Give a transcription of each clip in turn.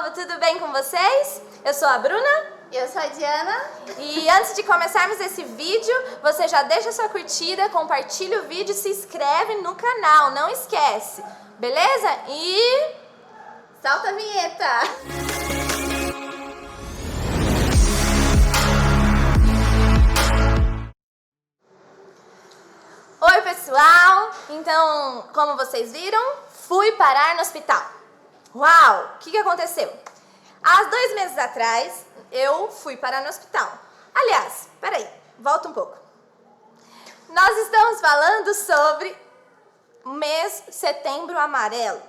povo, tudo bem com vocês? Eu sou a Bruna. Eu sou a Diana. E antes de começarmos esse vídeo, você já deixa sua curtida, compartilha o vídeo e se inscreve no canal, não esquece, beleza? E... solta a vinheta! Oi pessoal, então como vocês viram, fui parar no hospital. Uau, o que aconteceu? Há 2 meses atrás eu fui parar no hospital. Aliás, peraí, volta um pouco. Nós estamos falando sobre o mês Setembro Amarelo.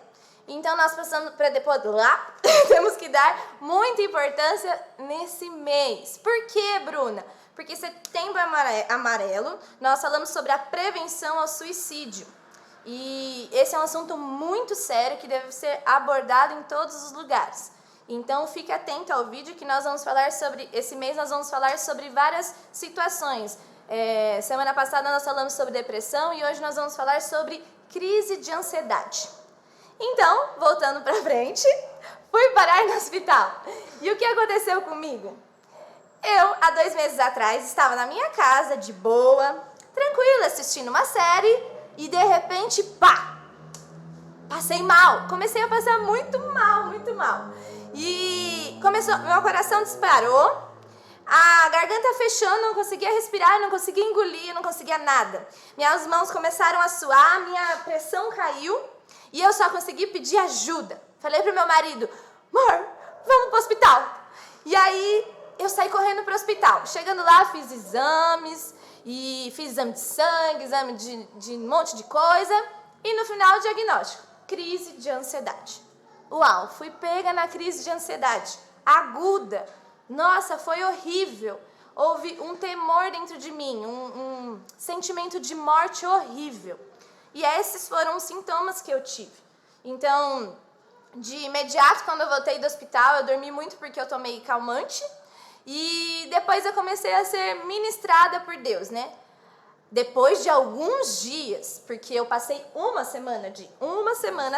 Então nós passamos para depois lá, temos que dar muita importância nesse mês. Por quê, Bruna? Porque Setembro Amarelo, nós falamos sobre a prevenção ao suicídio. E esse é um assunto muito sério que deve ser abordado em todos os lugares. Então fique atento ao vídeo que nós vamos falar sobre, esse mês nós vamos falar sobre várias situações. Semana passada nós falamos sobre depressão e hoje nós vamos falar sobre crise de ansiedade. Então, voltando pra frente, fui parar no hospital. E o que aconteceu comigo? Eu, há 2 meses atrás, estava na minha casa, de boa, tranquila, assistindo uma série e de repente, pá! Passei mal, comecei a passar muito mal, muito mal. E começou, meu coração disparou, a garganta fechou, não conseguia respirar, não conseguia engolir, não conseguia nada. Minhas mãos começaram a suar, minha pressão caiu e eu só consegui pedir ajuda. Falei pro meu marido, amor, vamos pro hospital. E aí eu saí correndo pro hospital. Chegando lá, fiz exames, e fiz exame de sangue, exame de um monte de coisa. E no final, o diagnóstico, crise de ansiedade. Uau, fui pega na crise de ansiedade, aguda. Nossa, foi horrível. Houve um temor dentro de mim, um sentimento de morte horrível. E esses foram os sintomas que eu tive. Então, de imediato, quando eu voltei do hospital, eu dormi muito porque eu tomei calmante. E depois eu comecei a ser ministrada por Deus, né? Depois de alguns dias, porque eu passei uma semana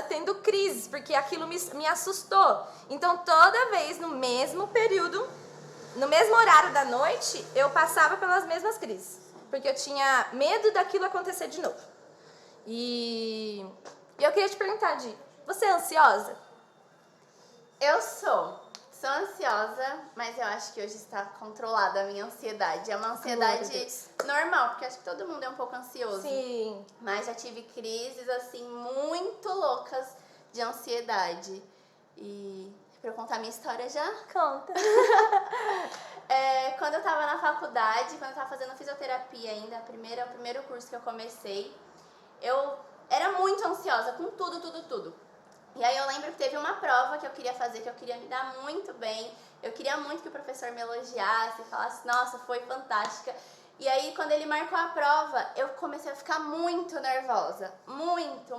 tendo crises, porque aquilo me assustou. Então, toda vez, no mesmo período, no mesmo horário da noite, eu passava pelas mesmas crises. Porque eu tinha medo daquilo acontecer de novo. E eu queria te perguntar, Di, você é ansiosa? Eu sou ansiosa, mas eu acho que hoje está controlada a minha ansiedade. É uma ansiedade normal, porque acho que todo mundo é um pouco ansioso. Sim. Mas já tive crises, assim, muito loucas de ansiedade. E pra eu contar a minha história já? Conta. Quando eu tava na faculdade, quando eu tava fazendo fisioterapia ainda, o primeiro curso que eu comecei, eu era muito ansiosa com tudo. E aí eu lembro que teve uma prova que eu queria fazer, que eu queria me dar muito bem. Eu queria muito que o professor me elogiasse, falasse, nossa, foi fantástica. E aí quando ele marcou a prova, eu comecei a ficar muito nervosa. Muito.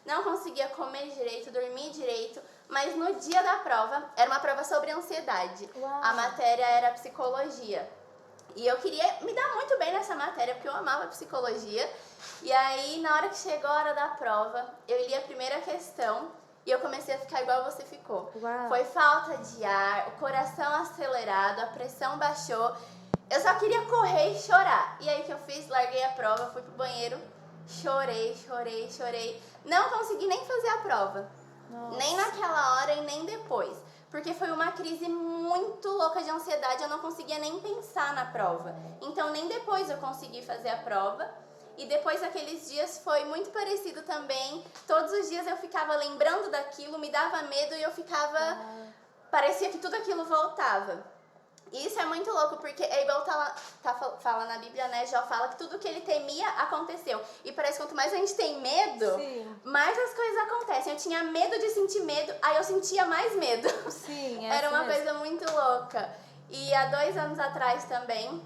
Não conseguia comer direito, dormir direito. Mas no dia da prova, era uma prova sobre ansiedade. Uau. A matéria era psicologia. E eu queria me dar muito bem nessa matéria, porque eu amava psicologia. E aí, na hora que chegou a hora da prova, eu li a primeira questão e eu comecei a ficar igual você ficou. Uau. Foi falta de ar, o coração acelerado, a pressão baixou. Eu só queria correr e chorar. E aí, o que eu fiz? Larguei a prova, fui pro banheiro, chorei. Não consegui nem fazer a prova. Nossa. Nem naquela hora e nem depois. Porque foi uma crise muito louca de ansiedade, eu não conseguia nem pensar na prova. Então, nem depois eu consegui fazer a prova. E depois daqueles dias foi muito parecido também. Todos os dias eu ficava lembrando daquilo, me dava medo e eu ficava... parecia que tudo aquilo voltava. E isso é muito louco, porque é igual fala na Bíblia, né? Jó fala que tudo que ele temia aconteceu. E parece que quanto mais a gente tem medo, Sim. mais as coisas acontecem. Eu tinha medo de sentir medo, aí eu sentia mais medo. Sim, Era uma mesmo. coisa muito louca. E há 2 anos atrás também,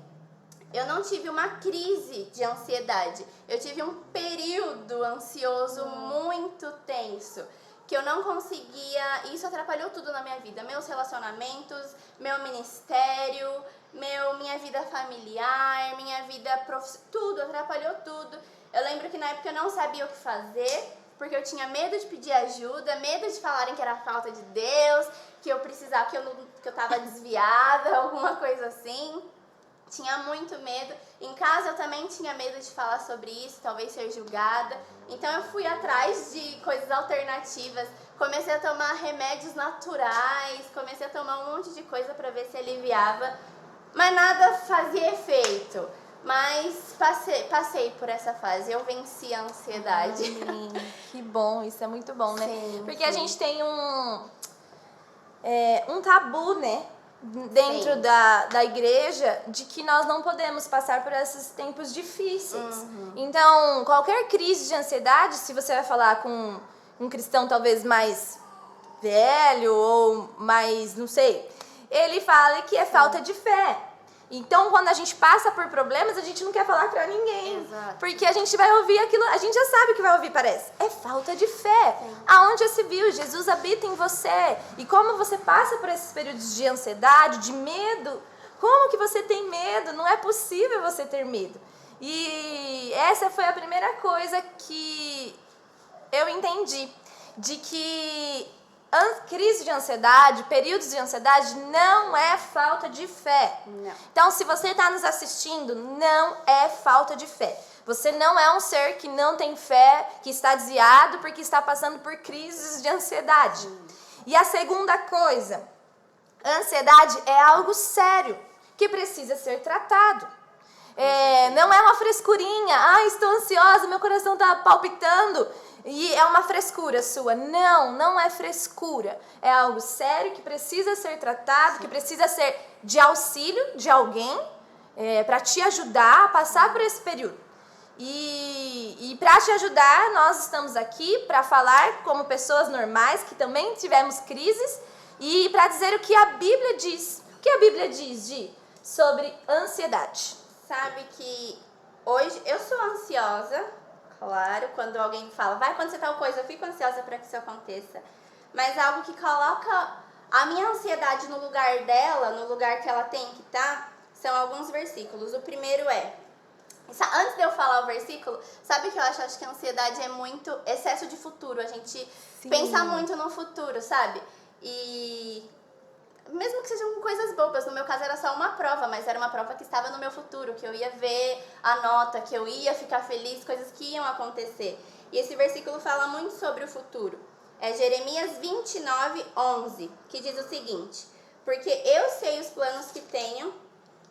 eu não tive uma crise de ansiedade. Eu tive um período ansioso muito tenso, que eu não conseguia... Isso atrapalhou tudo na minha vida. Meus relacionamentos, meu ministério, minha vida familiar, minha vida profissional, tudo, atrapalhou tudo. Eu lembro que na época eu não sabia o que fazer. porque eu tinha medo de pedir ajuda, medo de falarem que era falta de Deus, que eu precisava, que eu tava desviada, alguma coisa assim. Tinha muito medo. Em casa eu também tinha medo de falar sobre isso, talvez ser julgada. Então eu fui atrás de coisas alternativas. Comecei a tomar remédios naturais, comecei a tomar um monte de coisa para ver se aliviava. Mas nada fazia efeito. Mas passei por essa fase, eu venci a ansiedade. Que bom, isso é muito bom, né? Sim, porque sim. a gente tem um tabu, né? Dentro da igreja, de que nós não podemos passar por esses tempos difíceis. Então, qualquer crise de ansiedade, se você vai falar com um cristão talvez mais velho ou mais, não sei, ele fala que é falta de fé. Então, quando a gente passa por problemas, a gente não quer falar pra ninguém. Exato. Porque a gente vai ouvir aquilo, a gente já sabe o que vai ouvir, parece. É falta de fé. Sim. Aonde já se viu, Jesus habita em você. E como você passa por esses períodos de ansiedade, de medo, como que você tem medo? Não é possível você ter medo. E essa foi a primeira coisa que eu entendi. De que crise de ansiedade, períodos de ansiedade, não é falta de fé. Não. Então, se você está nos assistindo, não é falta de fé. Você não é um ser que não tem fé, que está desviado porque está passando por crises de ansiedade. E a segunda coisa, ansiedade é algo sério, que precisa ser tratado. Não é uma frescurinha, estou ansiosa, meu coração está palpitando, e é uma frescura sua. Não é frescura. É algo sério que precisa ser tratado, que precisa ser de auxílio de alguém para te ajudar a passar por esse período. E para te ajudar, nós estamos aqui para falar como pessoas normais que também tivemos crises e para dizer o que a Bíblia diz. O que a Bíblia diz, Gi, sobre ansiedade? Sabe que hoje eu sou ansiosa, claro, quando alguém fala, vai acontecer tal coisa, eu fico ansiosa para que isso aconteça. Mas algo que coloca a minha ansiedade no lugar dela, no lugar que ela tem que estar, são alguns versículos. O primeiro é, antes de eu falar o versículo, sabe o que eu acho? Acho que a ansiedade é muito excesso de futuro. A gente pensa muito no futuro, sabe? E mesmo que sejam coisas bobas, no meu caso era só uma prova, mas era uma prova que estava no meu futuro, que eu ia ver a nota, que eu ia ficar feliz, coisas que iam acontecer. E esse versículo fala muito sobre o futuro. É Jeremias 29:11, que diz o seguinte: porque eu sei os planos que tenho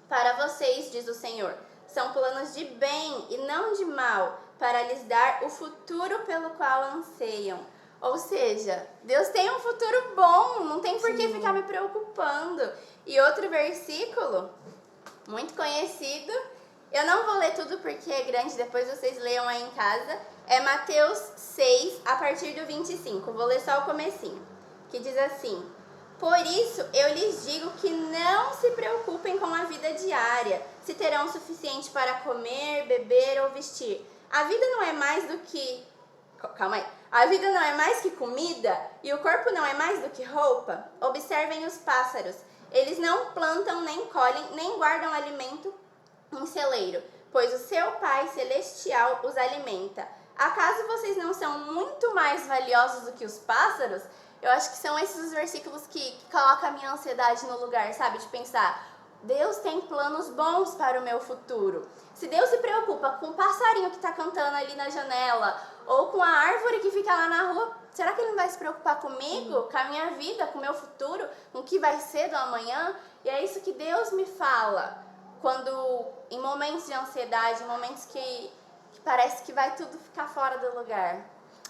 para vocês, diz o Senhor. São planos de bem e não de mal, para lhes dar o futuro pelo qual anseiam. Ou seja, Deus tem um futuro bom, não tem por que ficar me preocupando. E outro versículo, muito conhecido, eu não vou ler tudo porque é grande, depois vocês leiam aí em casa, é Mateus 6, a partir do 25, vou ler só o comecinho, que diz assim: por isso eu lhes digo que não se preocupem com a vida diária, se terão o suficiente para comer, beber ou vestir. A vida não é mais do que... Calma aí. A vida não é mais que comida e o corpo não é mais do que roupa? Observem os pássaros. Eles não plantam, nem colhem, nem guardam alimento em celeiro, pois o seu Pai Celestial os alimenta. Acaso vocês não são muito mais valiosos do que os pássaros? Eu acho que são esses os versículos que colocam a minha ansiedade no lugar, sabe? De pensar, Deus tem planos bons para o meu futuro. Se Deus se preocupa com o passarinho que está cantando ali na janela, ou com a árvore que fica lá na rua, será que Ele não vai se preocupar comigo, com a minha vida, com o meu futuro, com o que vai ser do amanhã? E é isso que Deus me fala, quando em momentos de ansiedade, em momentos que parece que vai tudo ficar fora do lugar.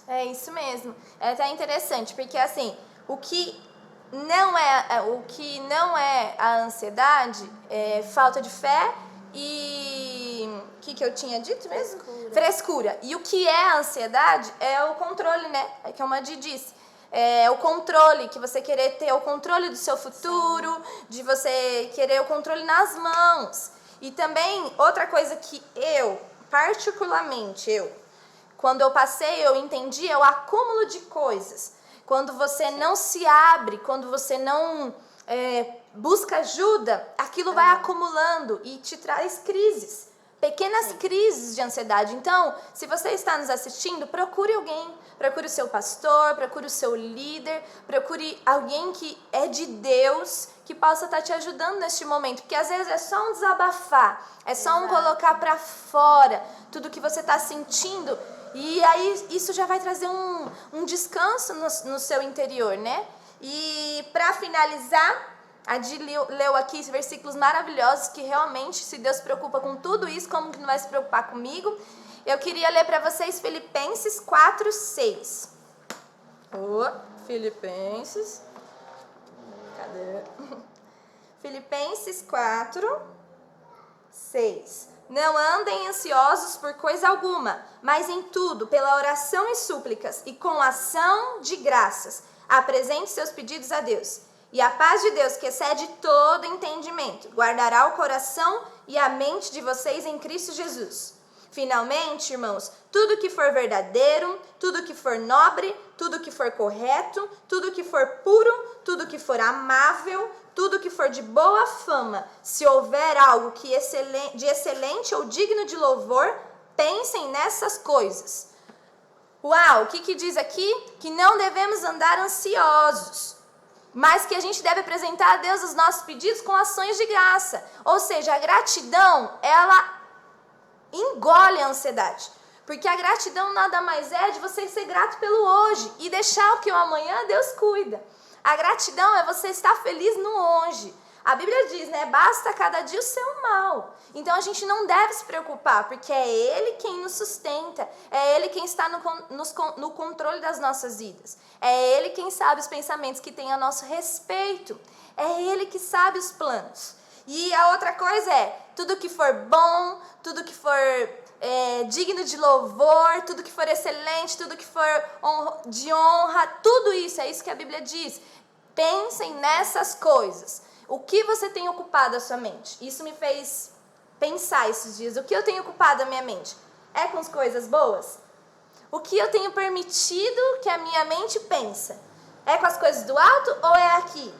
É isso mesmo. É até interessante, porque assim, o que não é a ansiedade é falta de fé e o que eu tinha dito mesmo? Frescura. E o que é a ansiedade é o controle, né? É que a Madi disse. É o controle, que você querer ter o controle do seu futuro, de você querer o controle nas mãos. E também, outra coisa que particularmente, quando eu passei, eu entendi, é o acúmulo de coisas. Quando você não se abre, quando você não busca ajuda, aquilo vai acumulando e te traz crises. pequenas crises de ansiedade. Então, se você está nos assistindo, procure alguém, procure o seu pastor, procure o seu líder, procure alguém que é de Deus, que possa estar te ajudando neste momento, porque às vezes é só um desabafar, é só um colocar para fora tudo que você está sentindo, e aí isso já vai trazer um descanso no seu interior, né? E para finalizar, a Di leu aqui versículos maravilhosos que realmente, se Deus se preocupa com tudo isso, como que não vai se preocupar comigo? Eu queria ler para vocês Filipenses 4:6. Filipenses. Cadê? Filipenses 4:6. Não andem ansiosos por coisa alguma, mas em tudo, pela oração e súplicas, e com ação de graças, apresente seus pedidos a Deus. E a paz de Deus, que excede todo entendimento, guardará o coração e a mente de vocês em Cristo Jesus. Finalmente, irmãos, tudo que for verdadeiro, tudo que for nobre, tudo que for correto, tudo que for puro, tudo que for amável, tudo que for de boa fama, se houver algo de excelente ou digno de louvor, pensem nessas coisas. Uau, o que diz aqui? Que não devemos andar ansiosos, mas que a gente deve apresentar a Deus os nossos pedidos com ações de graça. Ou seja, a gratidão, ela engole a ansiedade. Porque a gratidão nada mais é de você ser grato pelo hoje e deixar o que o amanhã Deus cuida. A gratidão é você estar feliz no hoje. A Bíblia diz, né? Basta cada dia o seu mal. Então a gente não deve se preocupar, porque é Ele quem nos sustenta. É Ele quem está no controle das nossas vidas. É Ele quem sabe os pensamentos que tem a nosso respeito. É Ele que sabe os planos. E a outra coisa é, tudo que for bom, tudo que for digno de louvor, tudo que for excelente, tudo que for de honra, tudo isso, é isso que a Bíblia diz. Pensem nessas coisas. O que você tem ocupado a sua mente? Isso me fez pensar esses dias. O que eu tenho ocupado a minha mente? É com as coisas boas? O que eu tenho permitido que a minha mente pensa? É com as coisas do alto ou é aqui?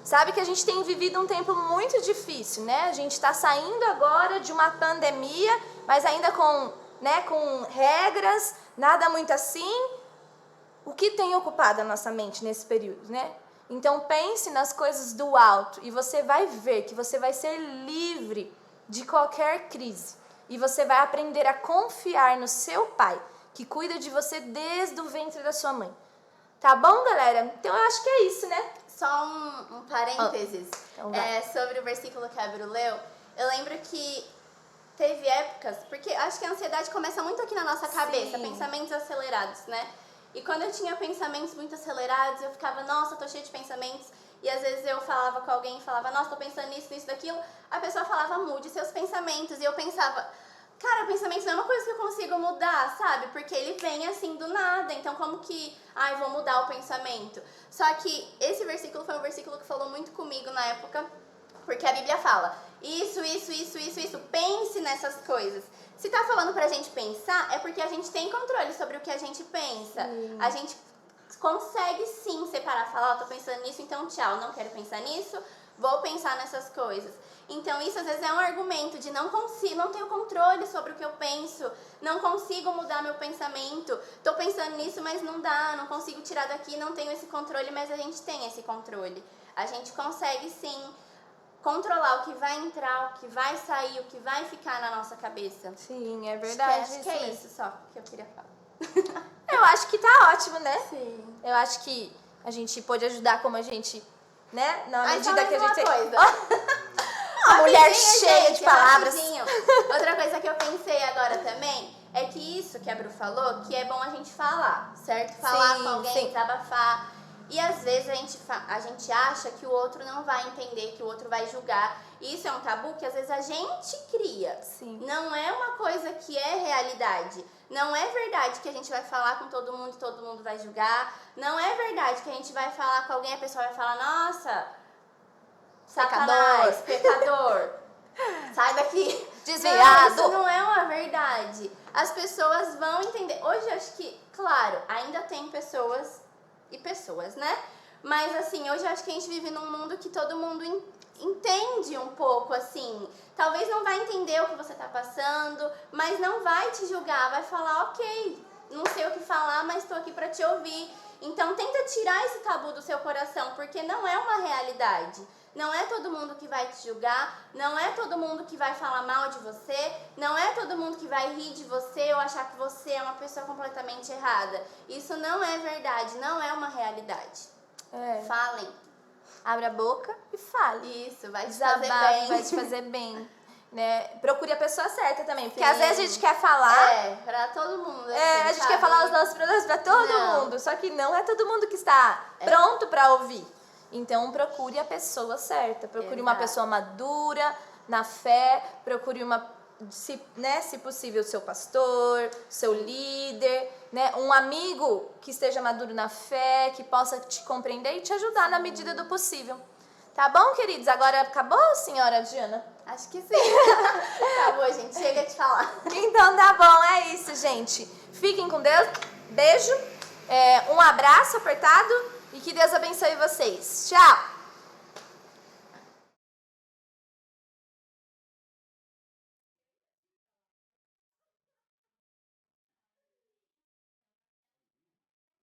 Sabe que a gente tem vivido um tempo muito difícil, né? A gente está saindo agora de uma pandemia, mas ainda com regras, nada muito assim. O que tem ocupado a nossa mente nesse período, né? Então pense nas coisas do alto e você vai ver que você vai ser livre de qualquer crise. E você vai aprender a confiar no seu Pai, que cuida de você desde o ventre da sua mãe. Tá bom, galera? Então eu acho que é isso, né? Só um parênteses sobre o versículo que a Bru leu. Eu lembro que teve épocas, porque acho que a ansiedade começa muito aqui na nossa cabeça, pensamentos acelerados, né? E quando eu tinha pensamentos muito acelerados, eu ficava, nossa, tô cheia de pensamentos. E às vezes eu falava com alguém e falava, nossa, tô pensando nisso, nisso, daquilo. A pessoa falava, mude seus pensamentos. E eu pensava, cara, pensamento não é uma coisa que eu consigo mudar, sabe? Porque ele vem assim do nada. Então como que, vou mudar o pensamento? Só que esse versículo foi um versículo que falou muito comigo na época. Porque a Bíblia fala, isso. Pense nessas coisas. Se tá falando pra gente pensar, é porque a gente tem controle sobre o que a gente pensa. A gente consegue sim separar, falar, tô pensando nisso, então tchau, não quero pensar nisso, vou pensar nessas coisas. Então isso às vezes é um argumento de não tenho controle sobre o que eu penso, não consigo mudar meu pensamento, tô pensando nisso, mas não dá, não consigo tirar daqui, não tenho esse controle, mas a gente tem esse controle. A gente consegue sim controlar o que vai entrar, o que vai sair, o que vai ficar na nossa cabeça. Sim, é verdade. Acho que é isso só que eu queria falar. Eu acho que tá ótimo, né? Sim. Eu acho que a gente pôde ajudar como a gente, né? Na medida que a gente... Uma mulher cheia de palavras. Outra coisa que eu pensei agora também é que isso que a Bru falou, que é bom a gente falar, certo? Falar com alguém, desabafar. E às vezes a gente acha que o outro não vai entender, que o outro vai julgar. E isso é um tabu que às vezes a gente cria. Sim. Não é uma coisa que é realidade. Não é verdade que a gente vai falar com todo mundo e todo mundo vai julgar. Não é verdade que a gente vai falar com alguém e a pessoa vai falar, nossa, Satanás, pecador, sai daqui. Desviado. Não, isso não é uma verdade. As pessoas vão entender. Hoje eu acho que, claro, ainda tem pessoas e pessoas, né? Mas assim, hoje eu acho que a gente vive num mundo que todo mundo entende um pouco, assim. Talvez não vai entender o que você tá passando, mas não vai te julgar, vai falar, ok, não sei o que falar, mas tô aqui pra te ouvir. Então tenta tirar esse tabu do seu coração, porque não é uma realidade. Não é todo mundo que vai te julgar, não é todo mundo que vai falar mal de você, não é todo mundo que vai rir de você ou achar que você é uma pessoa completamente errada. Isso não é verdade, não é uma realidade. Falem. Abre a boca e fale. Isso, vai te fazer bem. Vai te fazer bem. Né? Procure a pessoa certa também, porque Sim. às vezes a gente quer falar... pra todo mundo. Assim, a gente sabe? quer falar os nossos problemas pra todo Não. mundo, só que não é todo mundo que está pronto pra ouvir. Então procure a pessoa certa, procure uma pessoa madura, na fé, procure se possível, seu pastor, seu líder, né? Um amigo que esteja maduro na fé, que possa te compreender e te ajudar na medida do possível. Tá bom, queridos? Agora acabou, senhora Diana? Acho que sim. Acabou, gente. Chega de falar. Então tá bom, é isso, gente. Fiquem com Deus. Beijo. Um abraço apertado e que Deus abençoe vocês. Tchau!